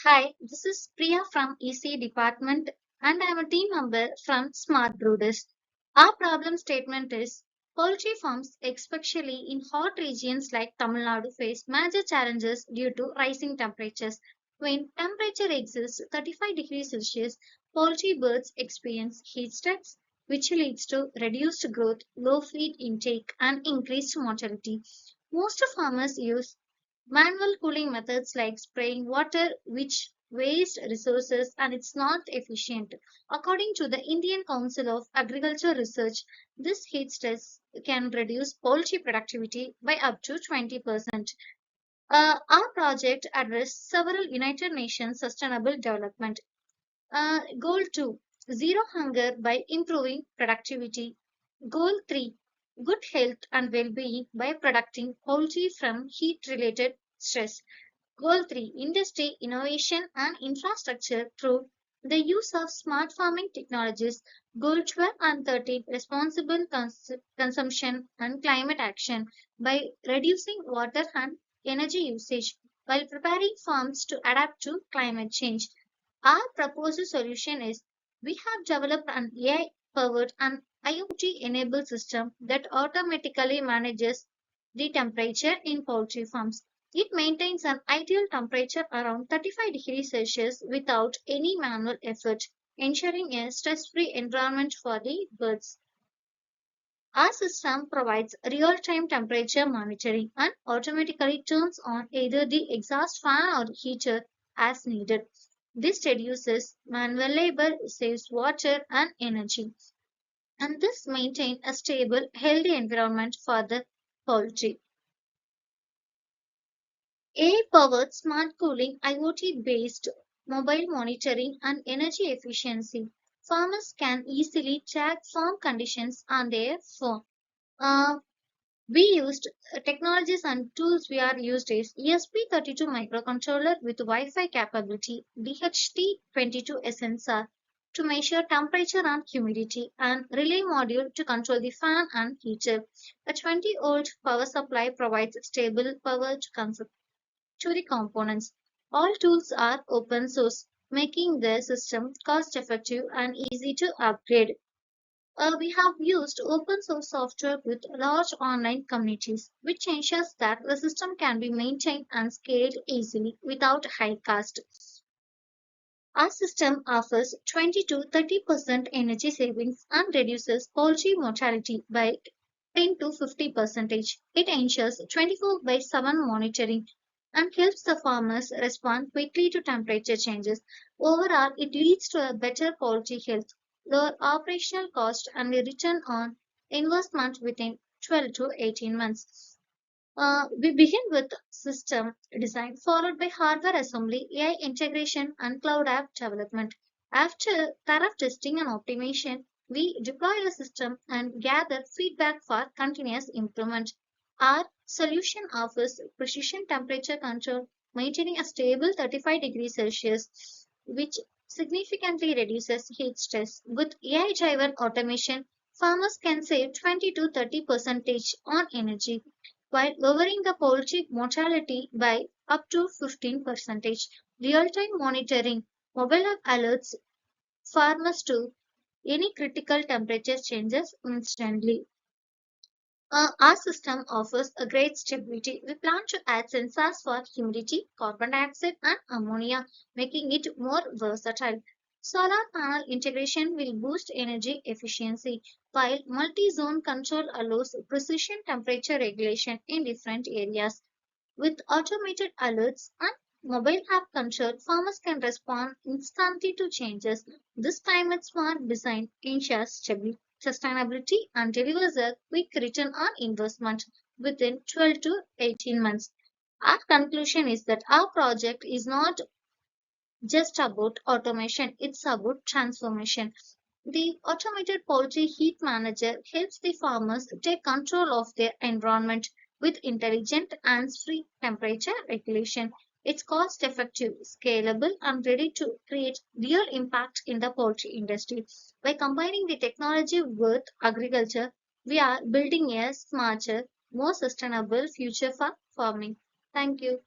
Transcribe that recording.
Hi, this is Priya from EC department and I am a team member from Smart Brooders. Our problem statement is poultry farms, especially in hot regions like Tamil Nadu, face major challenges due to rising temperatures. When temperature exceeds 35 degrees Celsius, poultry birds experience heat stress, which leads to reduced growth, low feed intake, and increased mortality. Most farmers use manual cooling methods like spraying water, which waste resources and it's not efficient. According to the Indian Council of Agriculture Research, this heat stress can reduce poultry productivity by up to 20%. Our project addressed several United Nations Sustainable Development Goal 2, zero hunger by improving productivity. Goal 3, good health and well-being by protecting poultry from heat-related stress. Goal 3, industry innovation and infrastructure through the use of smart farming technologies. Goal 12 and 13, responsible consumption and climate action by reducing water and energy usage while preparing farms to adapt to climate change. Our proposed solution is we have developed an AI powered and IoT enabled system that automatically manages the temperature in poultry farms. It maintains an ideal temperature around 35 degrees Celsius without any manual effort, ensuring a stress free environment for the birds. Our system provides real time temperature monitoring and automatically turns on either the exhaust fan or heater as needed. This reduces manual labor, saves water and energy, and this maintains a stable, healthy environment for the poultry. AI-powered smart cooling, IoT-based mobile monitoring, and energy efficiency. Farmers can easily track farm conditions on their phone. Uh, we used technologies and tools we are used is ESP32 microcontroller with Wi-Fi capability, DHT22 sensor to measure temperature and humidity, and relay module to control the fan and heater. A 20-volt power supply provides stable power to the components. All tools are open source, making the system cost effective and easy to upgrade. We have used open source software with large online communities, which ensures that the system can be maintained and scaled easily without high cost. Our system offers 20 to 30% energy savings and reduces poultry mortality by 10 to 50%. It ensures 24 by 7 monitoring and helps the farmers respond quickly to temperature changes. Overall, it leads to a better poultry health, lower operational cost, and a return on investment within 12 to 18 months. We begin with system design, followed by hardware assembly, AI integration, and cloud app development. After thorough testing and optimization, we deploy the system and gather feedback for continuous improvement. Our solution offers precision temperature control, maintaining a stable 35 degrees Celsius, which significantly reduces heat stress. With AI driven automation, farmers can save 20 to 30% on energy while lowering the poultry mortality by up to 15%. Real-time monitoring, mobile app alerts farmers to any critical temperature changes instantly. Our system offers a great stability. We plan to add sensors for humidity, carbon dioxide, and ammonia, making it more versatile. Solar panel integration will boost energy efficiency, while multi zone control allows precision temperature regulation in different areas. With automated alerts and mobile app control, farmers can respond instantly to changes. This climate smart design ensures sustainability and delivers a quick return on investment within 12 to 18 months. Our conclusion is that our project is not just about automation, it's about transformation. The automated poultry heat manager helps the farmers take control of their environment with intelligent hands-free temperature regulation. It's cost effective, scalable, and ready to create real impact in the poultry industry. By combining the technology with agriculture, we are building a smarter, more sustainable future for farming. Thank you.